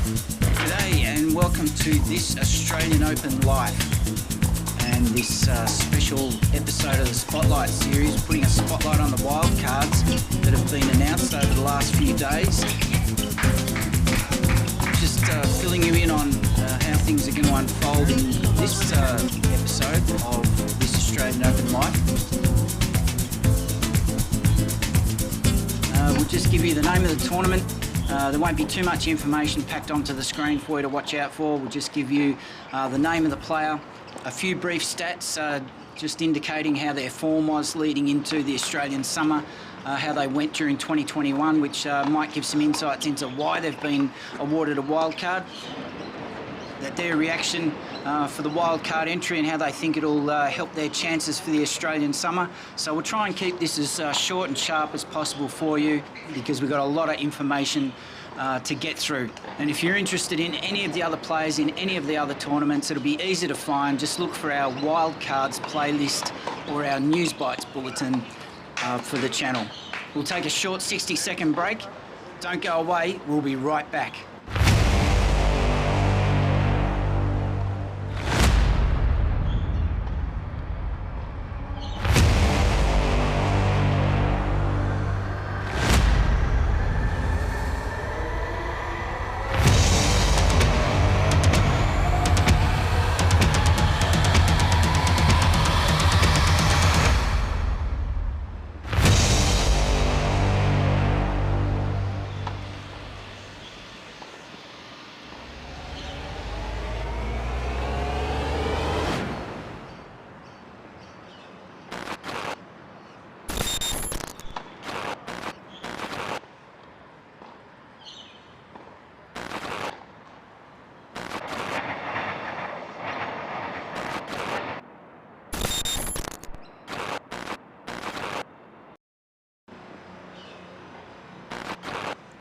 G'day and welcome to this Australian Open Live and this special episode of the Spotlight series, putting a spotlight on the wildcards that have been announced over the last few days. Just filling you in on how things are going to unfold in this episode of this Australian Open Live. We'll just give you the name of the tournament. There won't be too much information packed onto the screen for you to watch out for. We'll just give you the name of the player, a few brief stats just indicating how their form was leading into the Australian summer, how they went during 2021, which might give some insights into why they've been awarded a wildcard, their reaction for the wildcard entry and how they think it'll help their chances for the Australian summer. So we'll try and keep this as short and sharp as possible for you because we've got a lot of information to get through. And if you're interested in any of the other players in any of the other tournaments, it'll be easy to find. Just look for our wildcards playlist or our NewsBites bulletin for the channel. We'll take a short 60-second break. Don't go away, we'll be right back.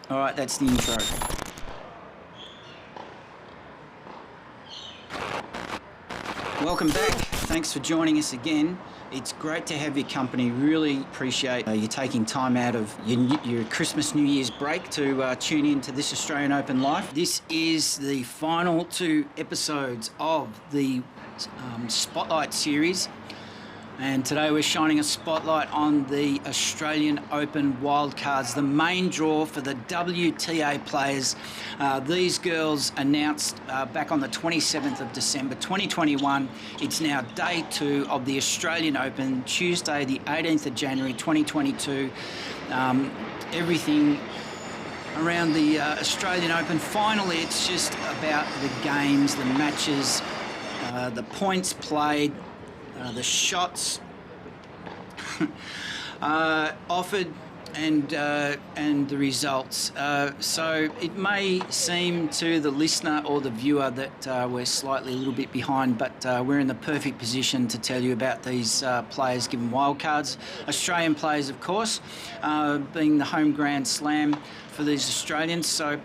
All right, that's the intro. Welcome back. Thanks for joining us again. It's great to have your company. Really appreciate you taking time out of your Christmas, New Year's break to tune in to this Australian Open Live. This is the final two episodes of the Spotlight series. And today we're shining a spotlight on the Australian Open wildcards, the main draw for the WTA players. These girls announced back on the 27th of December 2021. It's now day 2 of the Australian Open, Tuesday the 18th of January 2022. Everything around the Australian Open. Finally, it's just about the games, the matches, the points played, the shots offered and the results. So it may seem to the listener or the viewer that we're slightly a little bit behind, but we're in the perfect position to tell you about these players given wildcards. Australian players, of course, being the home Grand Slam for these Australians. So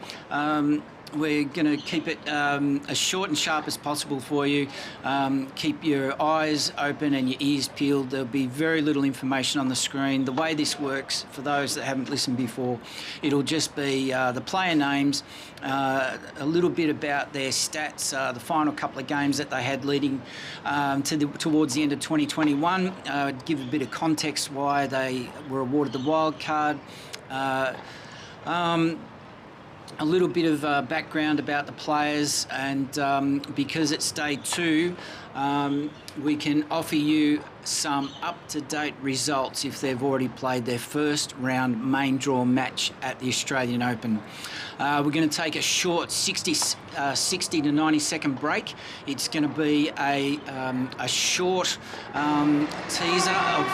we're going to keep it as short and sharp as possible for you. Keep your eyes open and your ears peeled. There'll be very little information on the screen. The way this works, for those that haven't listened before, it'll just be the player names, a little bit about their stats, the final couple of games that they had leading towards the end of 2021, give a bit of context why they were awarded the wild card. A little bit of background about the players, and because it's day 2, we can offer you some up-to-date results if they've already played their first round main draw match at the Australian Open. We're going to take a short 60 to 90 second break. It's going to be a short teaser of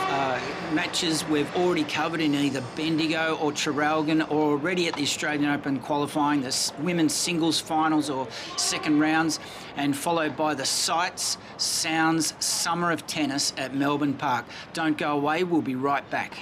matches we've already covered in either Bendigo or Traralgon, or already at the Australian Open qualifying, the women's singles finals or second rounds, and followed by the Sights, Sounds Summer of Tennis at Melbourne Park. Don't go away, we'll be right back.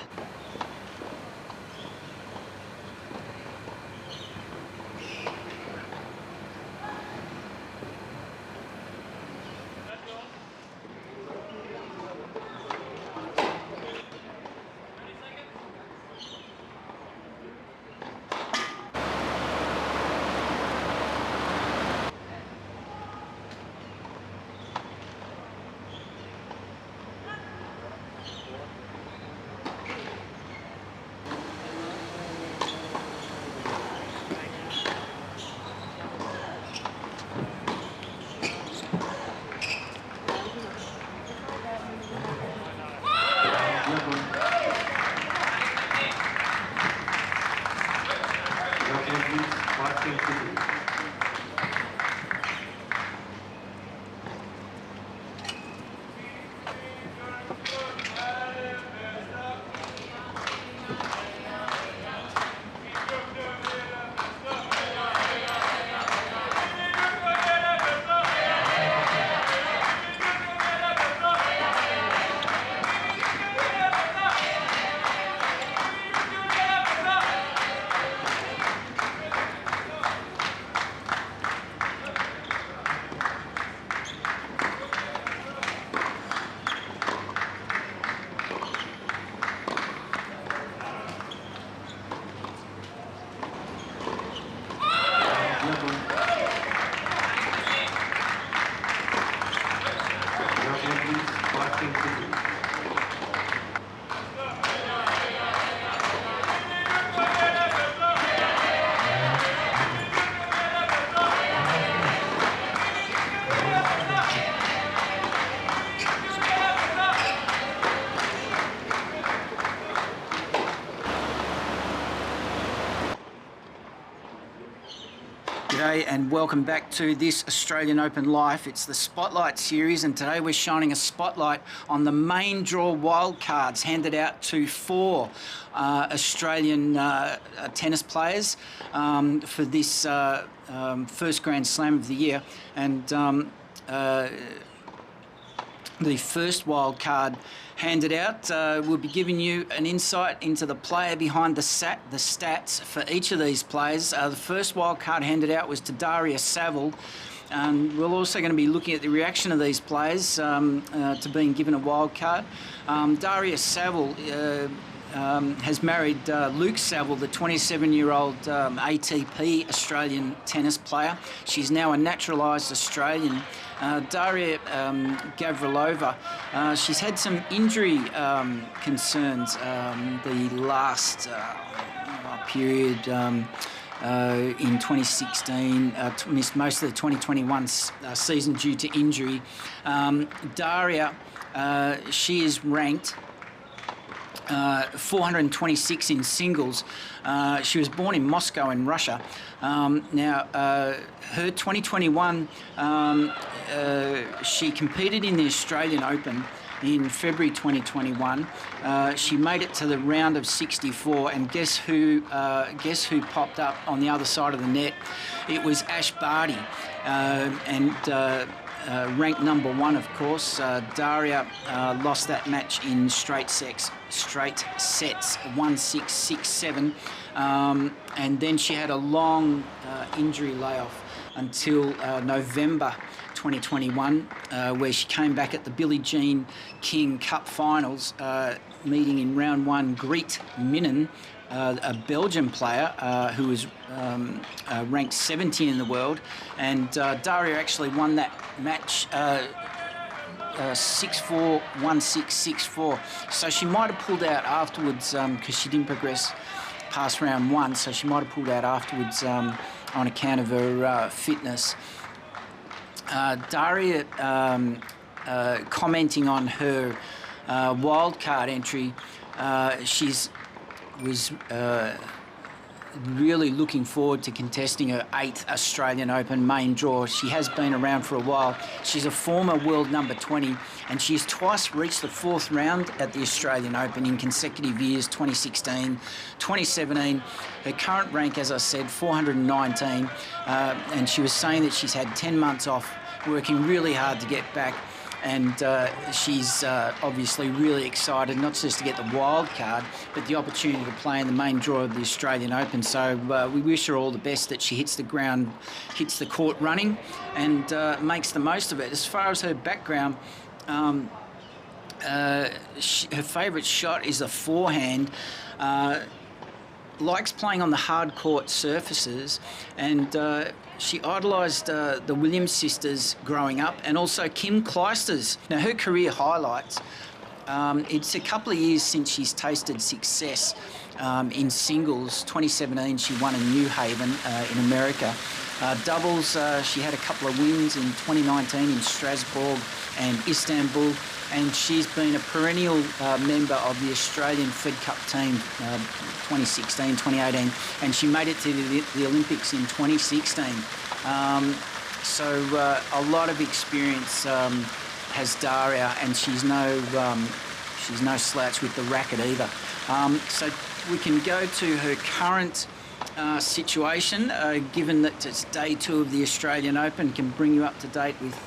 Marking City. G'day and welcome back to this Australian Open Life. It's the Spotlight series, and today we're shining a spotlight on the main draw wildcards handed out to 4 Australian tennis players for this first Grand Slam of the year. And the first wildcard handed out will be giving you an insight into the player behind the stats for each of these players. The first wildcard handed out was to Daria, Saville. We're also going to be looking at the reaction of these players to being given a wildcard. Daria Saville has married Luke Saville, the 27-year-old ATP Australian tennis player. She's now a naturalised Australian. Daria Gavrilova, she's had some injury concerns the last period in 2016, missed most of the 2021 season due to injury. Daria, she is ranked 426 in singles. She was born in Moscow in Russia. Now, her 2021, she competed in the Australian Open in February 2021. She made it to the round of 64, and guess who popped up on the other side of the net? It was Ash Barty, ranked number 1, of course. Daria lost that match in straight sets, 1-6, 6-7, and then she had a long injury layoff until November 2021, where she came back at the Billie Jean King Cup Finals, meeting in round 1 Greet Minnen, a Belgian player who was ranked 70 in the world, and Daria actually won that match 6-4, 1-6, 6-4. So she might have pulled out afterwards because she didn't progress past round 1, so she might have pulled out afterwards on account of her fitness. Daria, commenting on her wildcard entry, was really looking forward to contesting her 8th Australian Open main draw. She has been around for a while. She's a former world number 20, and she's twice reached the 4th round at the Australian Open in consecutive years, 2016, 2017. Her current rank, as I said, 419, and she was saying that she's had 10 months off, working really hard to get back. And she's obviously really excited, not just to get the wild card, but the opportunity to play in the main draw of the Australian Open. So we wish her all the best, that she hits the court running, and makes the most of it. As far as her background, her favourite shot is a forehand. Likes playing on the hard court surfaces, and she idolised the Williams sisters growing up, and also Kim Clijsters. Now, her career highlights, it's a couple of years since she's tasted success in singles. 2017, she won in New Haven in America. Doubles, she had a couple of wins in 2019 in Strasbourg and Istanbul, and she's been a perennial member of the Australian Fed Cup team 2016, 2018, and she made it to the Olympics in 2016. So a lot of experience has Daria, and she's no slouch with the racket either. So we can go to her current situation, given that it's day 2 of the Australian Open, can bring you up to date with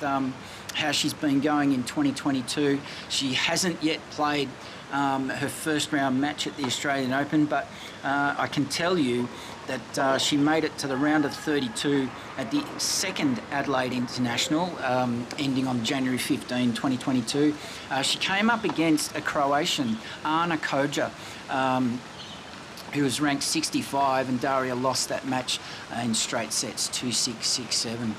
how she's been going in 2022. She hasn't yet played her first round match at the Australian Open, but I can tell you that she made it to the round of 32 at the second Adelaide International, ending on January 15, 2022. She came up against a Croatian, Ana Koja, who was ranked 65, and Daria lost that match in straight sets, 2-6, 6-7.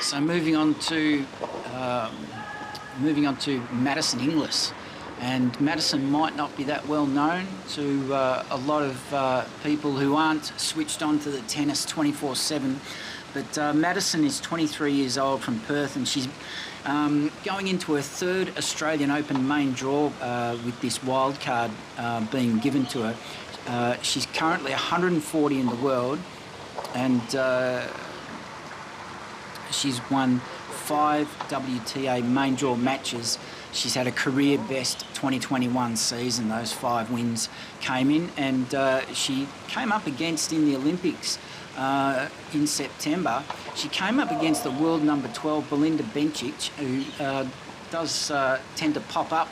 So moving on to Maddison, Inglis, and Maddison might not be that well known to a lot of people who aren't switched on to the tennis 24/7. But Maddison is 23 years old from Perth, and she's going into her 3rd Australian Open main draw with this wildcard being given to her. She's currently 140 in the world, and she's won 5 WTA main draw matches. She's had a career best 2021 season. Those 5 wins came in, and she came up against in the Olympics in September. She came up against the world number 12, Belinda Bencic, who does tend to pop up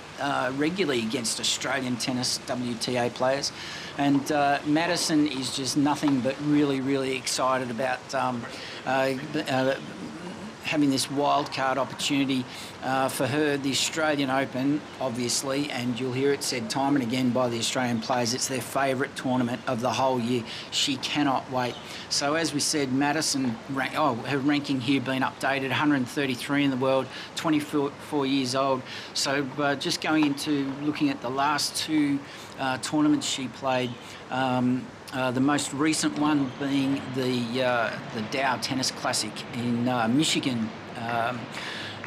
regularly against Australian tennis WTA players. And Maddison is just nothing but really, really excited about having this wildcard opportunity for her. The Australian Open, obviously, and you'll hear it said time and again by the Australian players, it's their favourite tournament of the whole year. She cannot wait. So as we said, Maddison, her ranking here being updated, 133 in the world, 24 years old. So just going into looking at the last two tournaments she played, the most recent one being the Dow Tennis Classic in Michigan.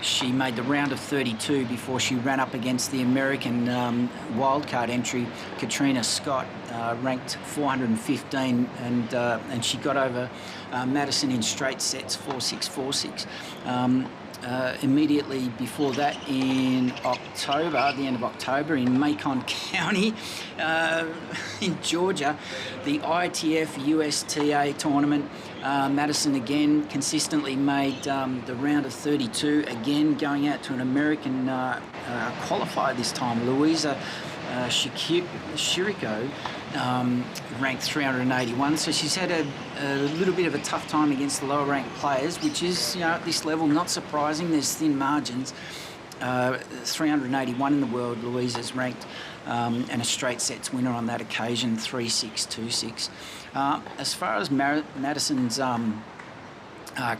She made the round of 32 before she ran up against the American wildcard entry, Katrina Scott, ranked 415, and she got over Maddison in straight sets, 4-6, 4-6. Immediately before that, in October, the end of October, in Macon County, in Georgia, the ITF USTA tournament, Maddison again consistently made the round of 32, again going out to an American qualifier this time, Louisa Shiriko, ranked 381. So she's had a little bit of a tough time against the lower ranked players, which is, at this level, not surprising. There's thin margins. 381 in the world, Louisa's ranked, and a straight sets winner on that occasion, 3-6, 2-6. As far as Maddison's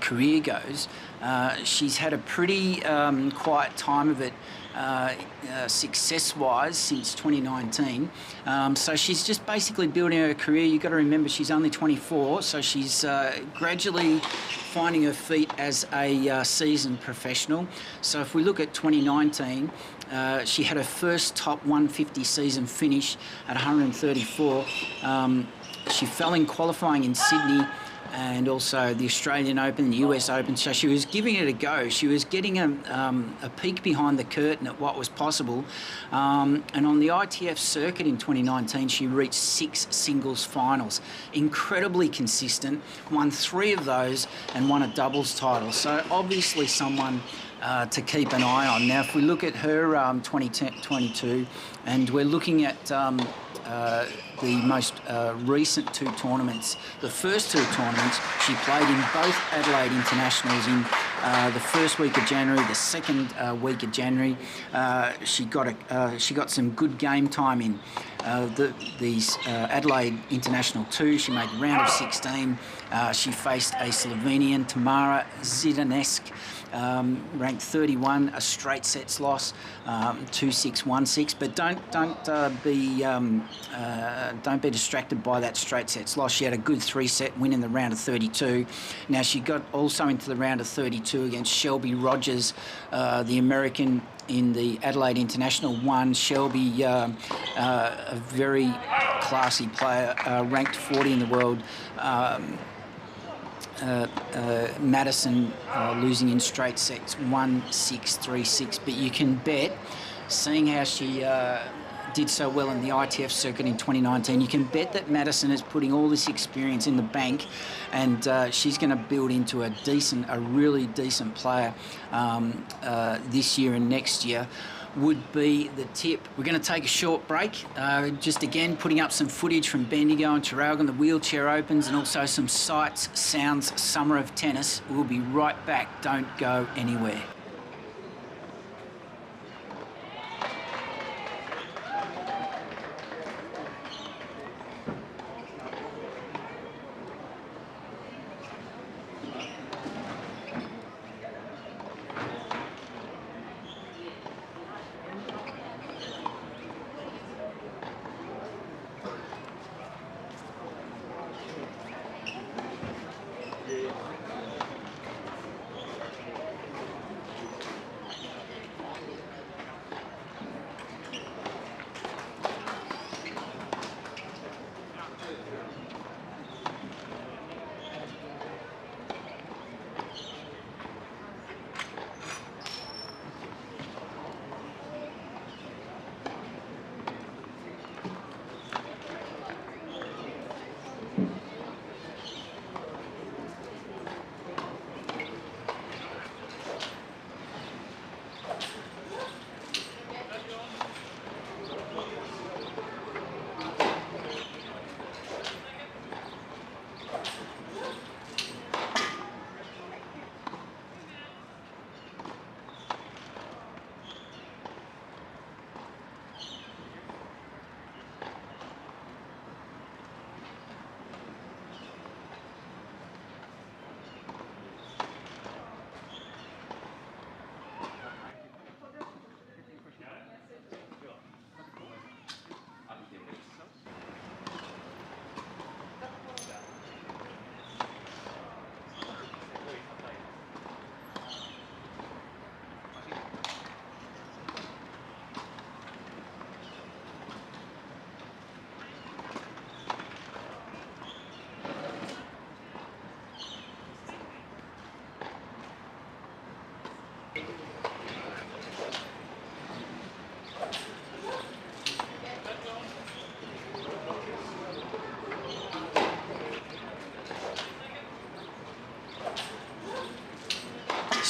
career goes, she's had a pretty quiet time of it success-wise since 2019. So she's just basically building her career. You've got to remember she's only 24, so she's gradually finding her feet as a seasoned professional. So if we look at 2019, she had her first top 150 season finish at 134. She fell in qualifying in Sydney, and also the Australian Open, the US Open. So she was giving it a go. She was getting a peek behind the curtain at what was possible. And on the ITF circuit in 2019, she reached 6 singles finals. Incredibly consistent, won 3 of those and won a doubles title. So obviously someone to keep an eye on. Now, if we look at her 2022, and we're looking at the most recent 2 tournaments. The first 2 tournaments she played in both Adelaide Internationals in the first week of January, the second week of January. She got some good game time in. The Adelaide International 2, she made the round of 16. She faced a Slovenian, Tamara Zidanesk, ranked 31, a straight sets loss, 2-6, 1-6. But don't be distracted by that straight sets loss. She had a good 3-set win in the round of 32. Now she got also into the round of 32 against Shelby Rogers, the American, in the Adelaide International 1. Shelby, a very classy player, ranked 40 in the world. Maddison losing in straight sets, 1-6, 3-6. But you can bet, seeing how she did so well in the ITF circuit in 2019, you can bet that Maddison is putting all this experience in the bank, and she's going to build into a really decent player this year and next year. Would be the tip. We're going to take a short break, just again putting up some footage from Bendigo and Traralgon, the wheelchair opens, and also some sights, sounds, summer of tennis. We'll be right back. Don't go anywhere.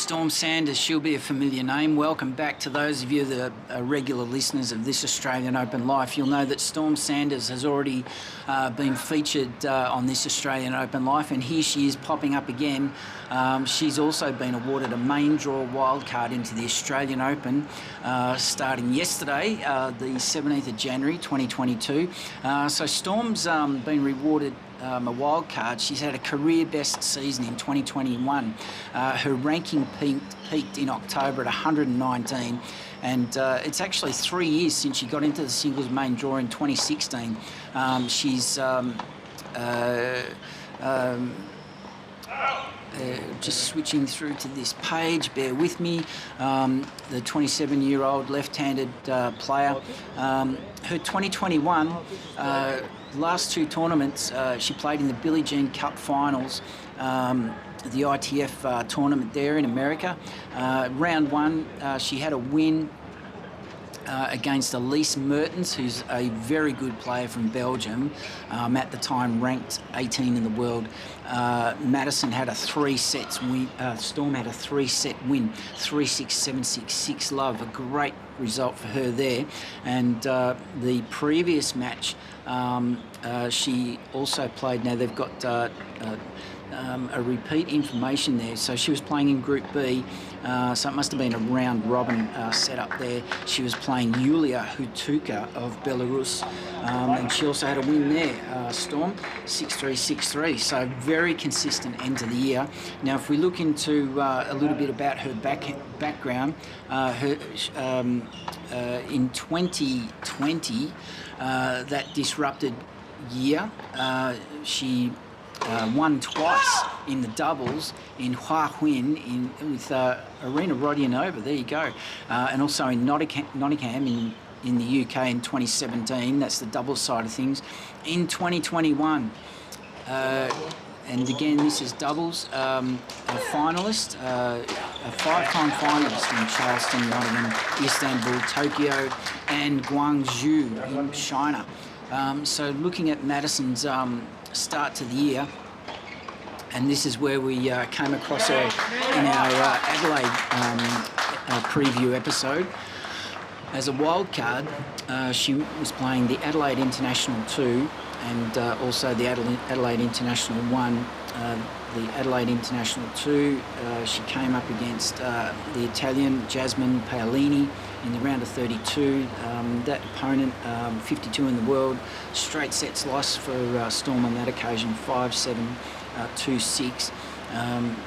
Storm Sanders, she'll be a familiar name. Welcome back to those of you that are regular listeners of this Australian Open Life. You'll know that Storm Sanders has already been featured on this Australian Open Life, and here she is popping up again. She's also been awarded a main draw wildcard into the Australian Open starting yesterday, the 17th of January 2022. So Storm's been rewarded a wild card. She's had a career best season in 2021. Her ranking peaked in October at 119, and it's actually 3 years since she got into the singles main draw in 2016. She's just switching through to this page, bear with me. The 27-year-old left-handed player. Her 2021 last two tournaments, she played in the Billie Jean Cup finals, the ITF tournament there in America. Round one, she had a win against Elise Mertens, who's a very good player from Belgium, at the time ranked 18 in the world. Maddison had a three-set win. Storm had a three-set win, 3-6, 7-6, 6-love. A great result for her there. And the previous match, she also played. Now they've got a repeat information there. So she was playing in Group B, so it must have been a round robin setup there. She was playing Yulia Hutuka of Belarus, and she also had a win there, Storm, 6-3, 6-3. So very consistent end to the year. Now, if we look into a little bit about her background, in 2020, that disrupted year, she won twice in the doubles in Huahuin with Arena Rodionova. There you go. And also in Nottingham in the UK in 2017. That's the doubles side of things. In 2021, and again, this is doubles, a finalist, a five-time finalist from Charleston, Nottingham, Istanbul, Tokyo, and Guangzhou in China. So looking at Maddison's start to the year, and this is where we came across her in our Adelaide preview episode. As a wild card, she was playing the Adelaide International 2 and also the Adelaide International 1. The Adelaide International 2, she came up against the Italian Jasmine Paolini in the round of 32. That opponent, 52 in the world, straight sets loss for Storm on that occasion, 5-7, 2-6.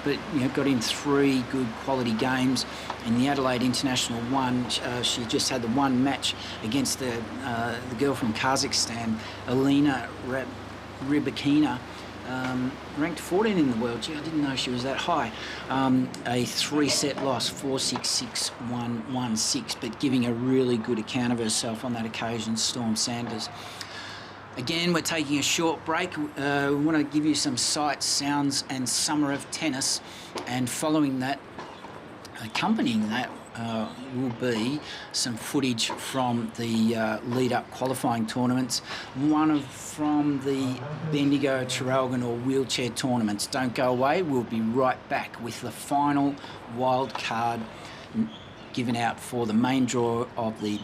But got in three good quality games. In the Adelaide International 1, she just had the one match against the girl from Kazakhstan, Elena Rybakina, ranked 14 in the world. Gee, I didn't know she was that high. A three-set loss, 4-6, 6-1, 1-6, but giving a really good account of herself on that occasion, Storm Sanders. Again, we're taking a short break. We want to give you some sights, sounds, and summer of tennis. And following that, accompanying that, will be some footage from the lead-up qualifying tournaments. One from the Bendigo, Traralgon or wheelchair tournaments. Don't go away. We'll be right back with the final wild card given out for the main draw of the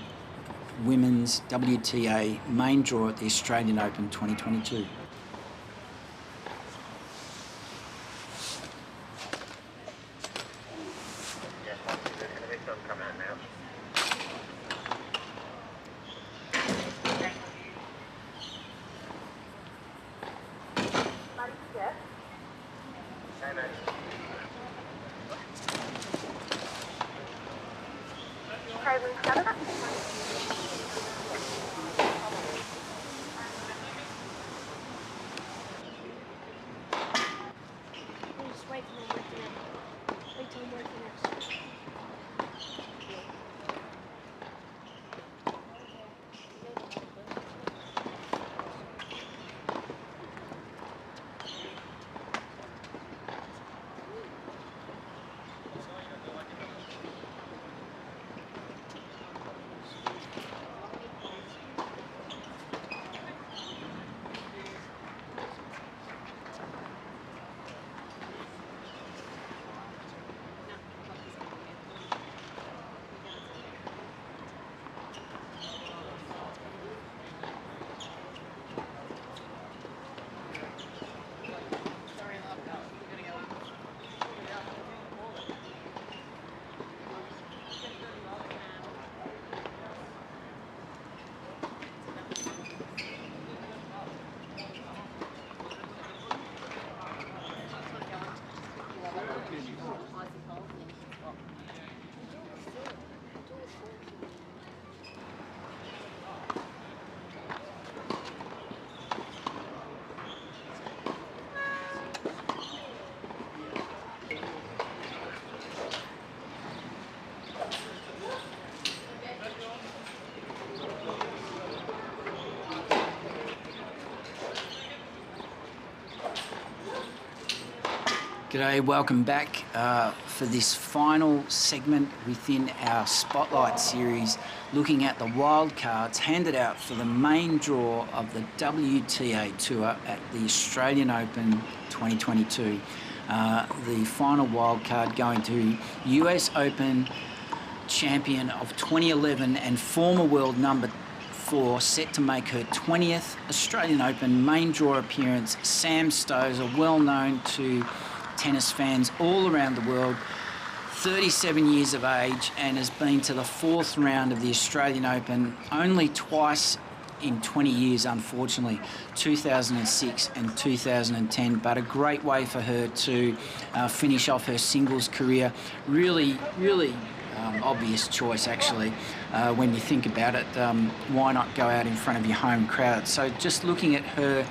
Women's WTA main draw at the Australian Open 2022. G'day, welcome back for this final segment within our Spotlight series, looking at the wildcards handed out for the main draw of the WTA Tour at the Australian Open 2022. The final wildcard going to US Open champion of 2011 and former world number 4, set to make her 20th Australian Open main draw appearance, Sam Stosur, well known to tennis fans all around the world, 37 years of age, and has been to the 4th round of the Australian Open only twice in 20 years, unfortunately, 2006 and 2010, but a great way for her to finish off her singles career. Really obvious choice, actually, when you think about it. Why not go out in front of your home crowd? So just looking at her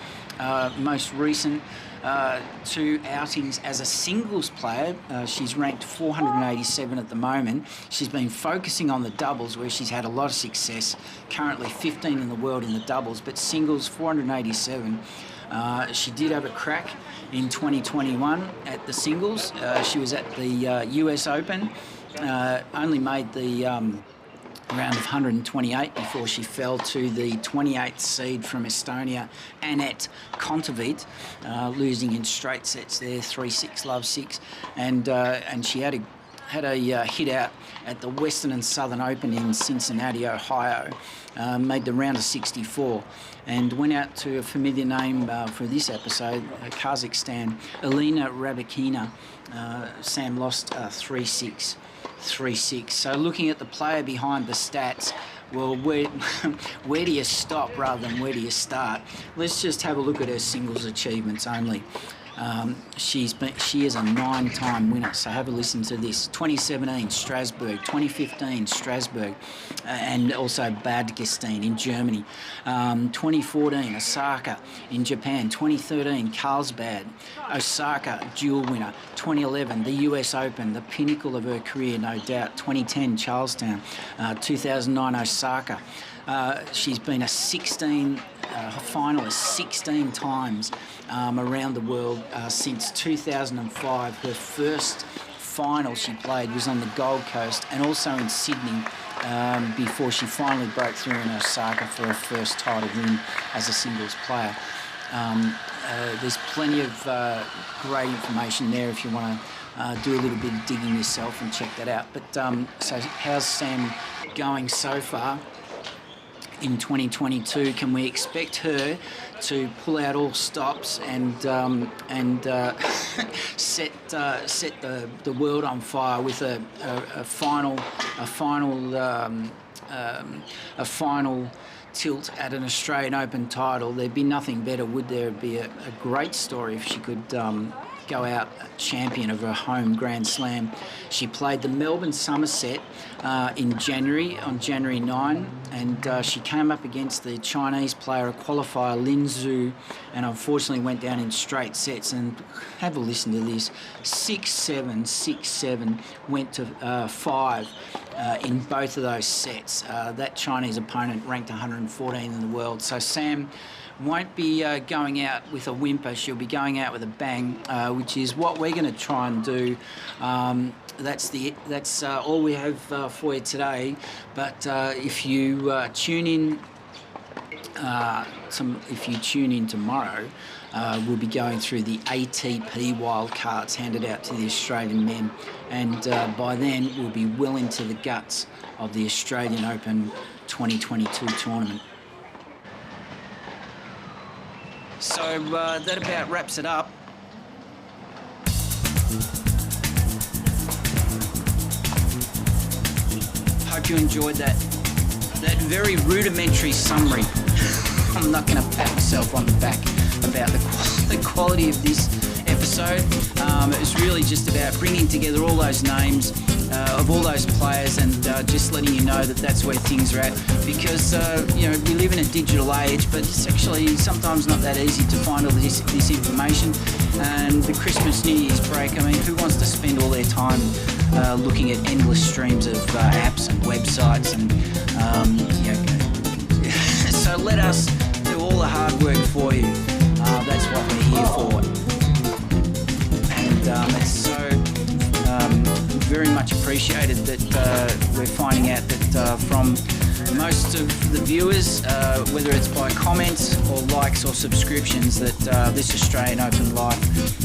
most recent 2 outings as a singles player, she's ranked 487 at the moment. She's been focusing on the doubles, where she's had a lot of success, currently 15 in the world in the doubles, but singles 487. She did have a crack in 2021 at the singles. She was at the US Open, only made the round of 128 before she fell to the 28th seed from Estonia, Anett Kontaveit, losing in straight sets there, 3-6, love 6, and she had a hit out at the Western and Southern Open in Cincinnati, Ohio, made the round of 64, and went out to a familiar name for this episode, Kazakhstan, Elena Rybakina. Sam lost 3-6. 3-6. So looking at the player behind the stats, well, where do you stop rather than where do you start? Let's just have a look at her singles achievements only. She is a 9-time winner, so have a listen to this. 2017, Strasbourg. 2015, Strasbourg, and also Bad Gastein in Germany. 2014, Osaka in Japan. 2013, Carlsbad. Osaka, dual winner. 2011, the US Open, the pinnacle of her career, no doubt. 2010, Charlestown. 2009, Osaka. She's been a finalist 16 times around the world since 2005. Her first final she played was on the Gold Coast and also in Sydney before she finally broke through in Osaka for her first title win as a singles player. There's plenty of great information there if you want to do a little bit of digging yourself and check that out. But so how's Sam going so far in 2022? Can we expect her to pull out all stops and set the world on fire with a final tilt at an Australian Open title? There'd be nothing better, would there? It'd be a great story if she could go out champion of her home Grand Slam. She played the Melbourne Somerset in January, on January 9, and she came up against the Chinese player, a qualifier, Lin Zhu, and unfortunately went down in straight sets. And have a listen to this: 6-7, 6-7, went to 5 in both of those sets. That Chinese opponent ranked 114 in the world. So Sam won't be going out with a whimper. She'll be going out with a bang, which is what we're going to try and do. That's all we have for you today. But if you tune in, tomorrow, we'll be going through the ATP wildcards handed out to the Australian men, and by then we'll be well into the guts of the Australian Open 2022 tournament. So that about wraps it up. Hope you enjoyed that very rudimentary summary. I'm not going to pat myself on the back about the quality of this episode. It was really just about bringing together all those names of all those players and just letting you know that that's where things are at, because we live in a digital age, but it's actually sometimes not that easy to find all this information. And the Christmas New Year's break, I mean, who wants to spend all their time looking at endless streams of apps and websites and so let us do all the hard work for you. That's what we're here for. And appreciated that we're finding out that from most of the viewers, whether it's by comments or likes or subscriptions, that this Australian Open Life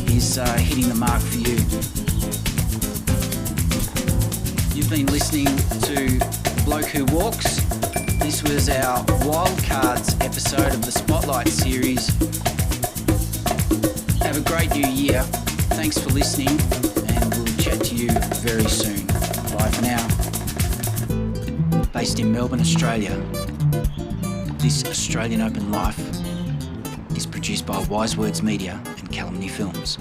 is hitting the mark for you. You've been listening to Bloke Who Walks. This was our Wildcards episode of the Spotlight series. Have a great new year. Thanks for listening, and we'll chat to you very soon. Bye for now. Based in Melbourne, Australia, this Australian Open Life is produced by Wise Words Media and Calumny Films.